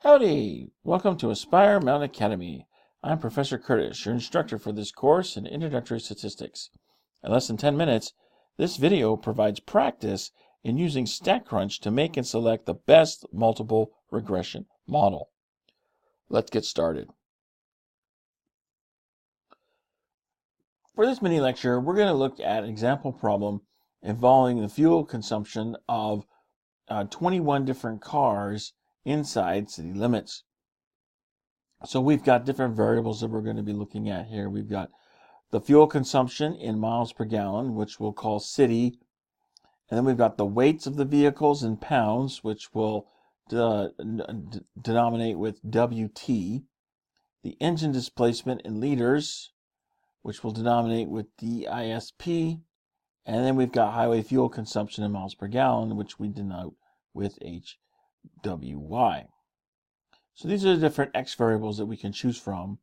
Howdy! Welcome to Aspire Mountain Academy. I'm Professor Curtis, your instructor for this course in Introductory Statistics. In less than 10 minutes, this video provides practice in using StatCrunch to make and select the best multiple regression model. Let's get started. For this mini lecture, we're going to look at an example problem involving the fuel consumption of 21 different cars inside city limits. So we've got different variables that we're going to be looking at here. We've got the fuel consumption in miles per gallon, which we'll call city. And then we've got the weights of the vehicles in pounds, which we'll denominate with WT. The engine displacement in liters, which we'll denominate with DISP. And then we've got highway fuel consumption in miles per gallon, which we denote with HWY. So these are the different X variables that we can choose from.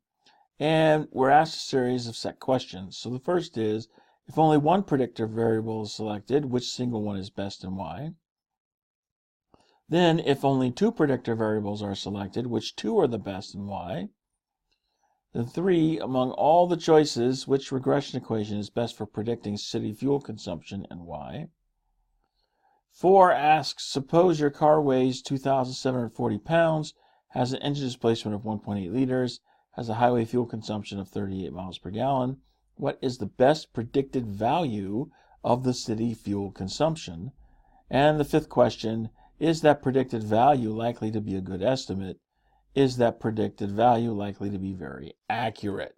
And we're asked a series of set questions. So the first is, if only one predictor variable is selected, which single one is best and why? Then, if only two predictor variables are selected, which two are the best and why? Then 3, among all the choices, which regression equation is best for predicting city fuel consumption and why? 4 asks, suppose your car weighs 2,740 pounds, has an engine displacement of 1.8 liters, has a highway fuel consumption of 38 miles per gallon. What is the best predicted value of the city fuel consumption? And the 5th question, is that predicted value likely to be a good estimate? Is that predicted value likely to be very accurate?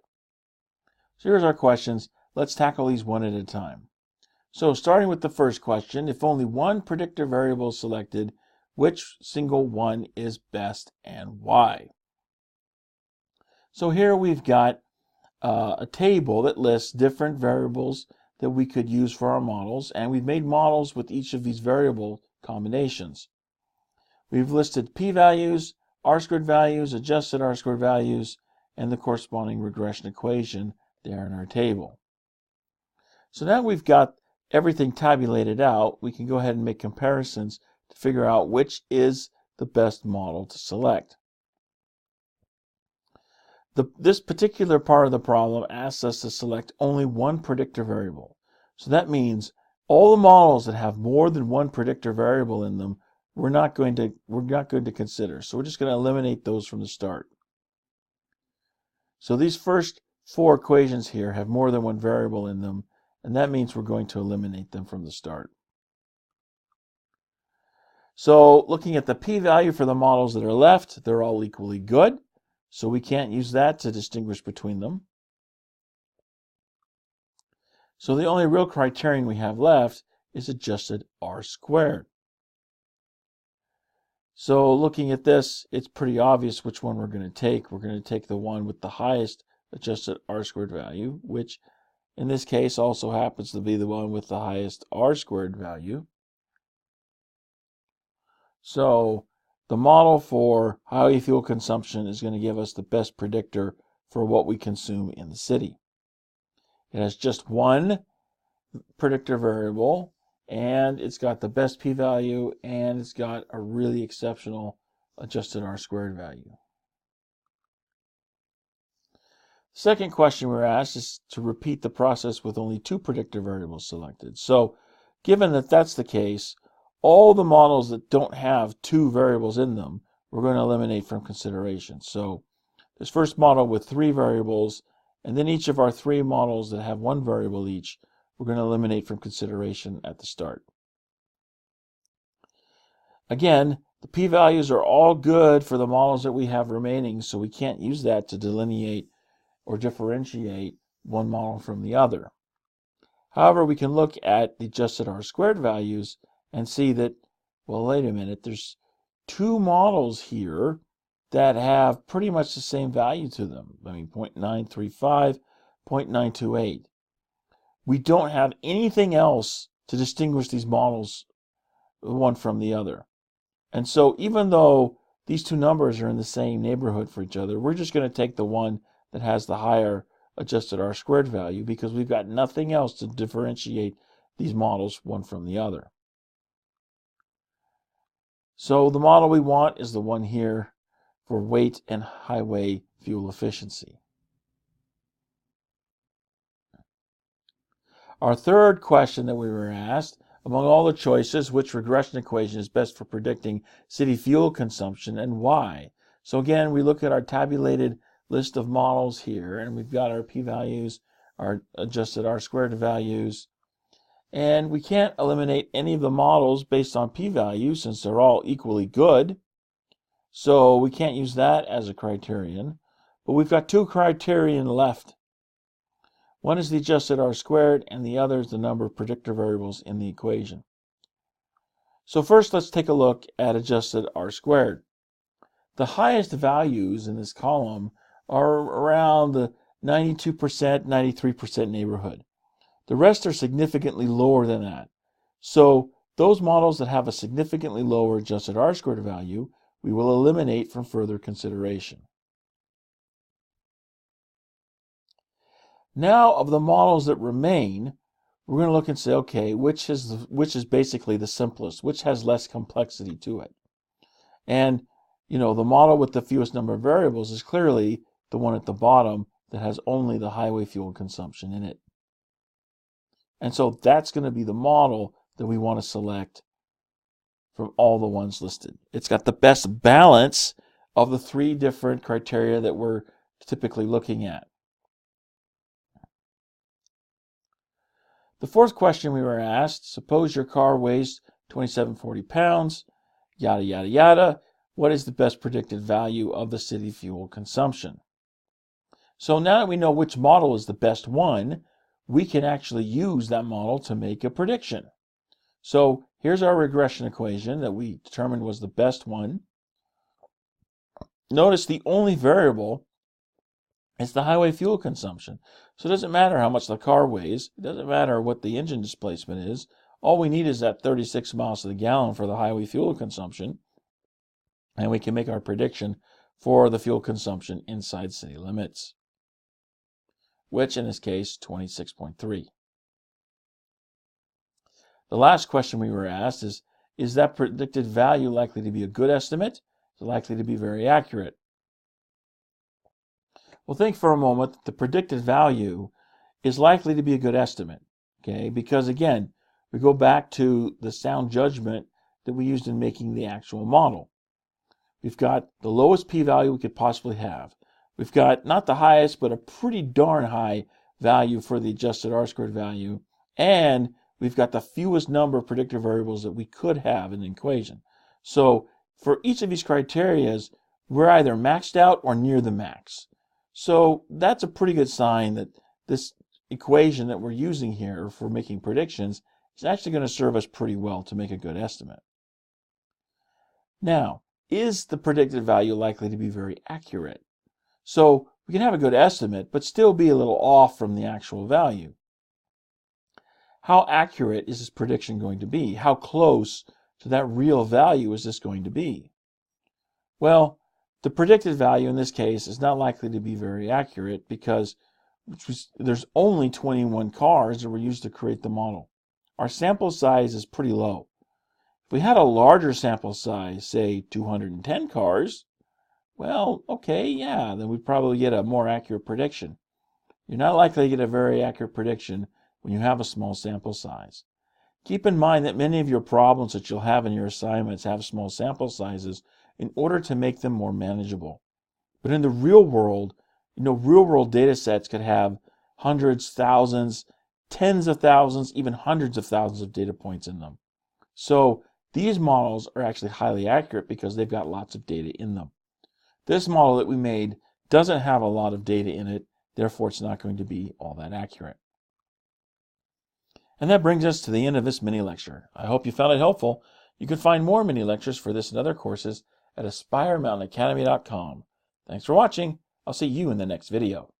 So here's our questions. Let's tackle these one at a time. So starting with the first question, if only one predictor variable is selected, which single one is best and why? So here we've got a table that lists different variables that we could use for our models, and we've made models with each of these variable combinations. We've listed p-values, r-squared values, adjusted r-squared values, and the corresponding regression equation there in our table. So now we've got everything tabulated out, we can go ahead and make comparisons to figure out which is the best model to select. This particular part of the problem asks us to select only one predictor variable. So that means all the models that have more than one predictor variable in them, we're not going to consider. So we're just going to eliminate those from the start. So these first 4 equations here have more than one variable in them, and that means we're going to eliminate them from the start. So looking at the p-value for the models that are left, they're all equally good. So we can't use that to distinguish between them. So the only real criterion we have left is adjusted r-squared. So looking at this, it's pretty obvious which one we're going to take. We're going to take the one with the highest adjusted r-squared value, which in this case also happens to be the one with the highest r-squared value. So the model for highway fuel consumption is going to give us the best predictor for what we consume in the city. It has just one predictor variable, and it's got the best p-value, and it's got a really exceptional adjusted r-squared value. The second question we're asked is to repeat the process with only 2 predictor variables selected. So given that that's the case, all the models that don't have 2 variables in them, we're going to eliminate from consideration. So this first model with 3 variables, and then each of our 3 models that have 1 variable each, we're going to eliminate from consideration at the start. Again, the p-values are all good for the models that we have remaining, so we can't use that to delineate or differentiate one model from the other. However, we can look at the adjusted r-squared values and see that, well, wait a minute, there's 2 models here that have pretty much the same value to them. I mean, 0.935, 0.928. We don't have anything else to distinguish these models one from the other. And so even though these 2 numbers are in the same neighborhood for each other, we're just going to take the one that has the higher adjusted r-squared value because we've got nothing else to differentiate these models one from the other. So the model we want is the one here for weight and highway fuel efficiency. Our third question that we were asked, among all the choices, which regression equation is best for predicting city fuel consumption and why? So again, we look at our tabulated list of models here, and we've got our p-values, our adjusted r-squared values, and we can't eliminate any of the models based on p-values since they're all equally good. So we can't use that as a criterion, but we've got two criterion left. One is the adjusted r-squared, and the other is the number of predictor variables in the equation. So first, let's take a look at adjusted r-squared. The highest values in this column are around the 92%, 93% neighborhood. The rest are significantly lower than that. So those models that have a significantly lower adjusted r-squared value, we will eliminate from further consideration. Now, of the models that remain, we're going to look and say, okay, which is basically the simplest, which has less complexity to it. And, the model with the fewest number of variables is clearly the one at the bottom that has only the highway fuel consumption in it. And so that's going to be the model that we want to select from all the ones listed. It's got the best balance of the three different criteria that we're typically looking at. The fourth question we were asked, suppose your car weighs 2740 pounds, yada, yada, yada. What is the best predicted value of the city fuel consumption? So now that we know which model is the best one, we can actually use that model to make a prediction. So here's our regression equation that we determined was the best one. Notice the only variable is the highway fuel consumption. So it doesn't matter how much the car weighs. It doesn't matter what the engine displacement is. All we need is that 36 miles to the gallon for the highway fuel consumption. And we can make our prediction for the fuel consumption inside city limits, which in this case, 26.3. The last question we were asked is that predicted value likely to be a good estimate? Is it likely to be very accurate? Well, think for a moment that the predicted value is likely to be a good estimate, okay? Because again, we go back to the sound judgment that we used in making the actual model. We've got the lowest p-value we could possibly have. We've got not the highest, but a pretty darn high value for the adjusted r-squared value, and we've got the fewest number of predictor variables that we could have in the equation. So for each of these criteria, we're either maxed out or near the max. So that's a pretty good sign that this equation that we're using here for making predictions is actually going to serve us pretty well to make a good estimate. Now, is the predicted value likely to be very accurate? So we can have a good estimate, but still be a little off from the actual value. How accurate is this prediction going to be? How close to that real value is this going to be? Well, the predicted value in this case is not likely to be very accurate because there's only 21 cars that were used to create the model. Our sample size is pretty low. If we had a larger sample size, say 210 cars, well, okay, yeah, then we'd probably get a more accurate prediction. You're not likely to get a very accurate prediction when you have a small sample size. Keep in mind that many of your problems that you'll have in your assignments have small sample sizes in order to make them more manageable. But in the real world, real world data sets could have hundreds, thousands, tens of thousands, even hundreds of thousands of data points in them. So these models are actually highly accurate because they've got lots of data in them. This model that we made doesn't have a lot of data in it, therefore it's not going to be all that accurate. And that brings us to the end of this mini lecture. I hope you found it helpful. You can find more mini lectures for this and other courses at AspireMountainAcademy.com. Thanks for watching. I'll see you in the next video.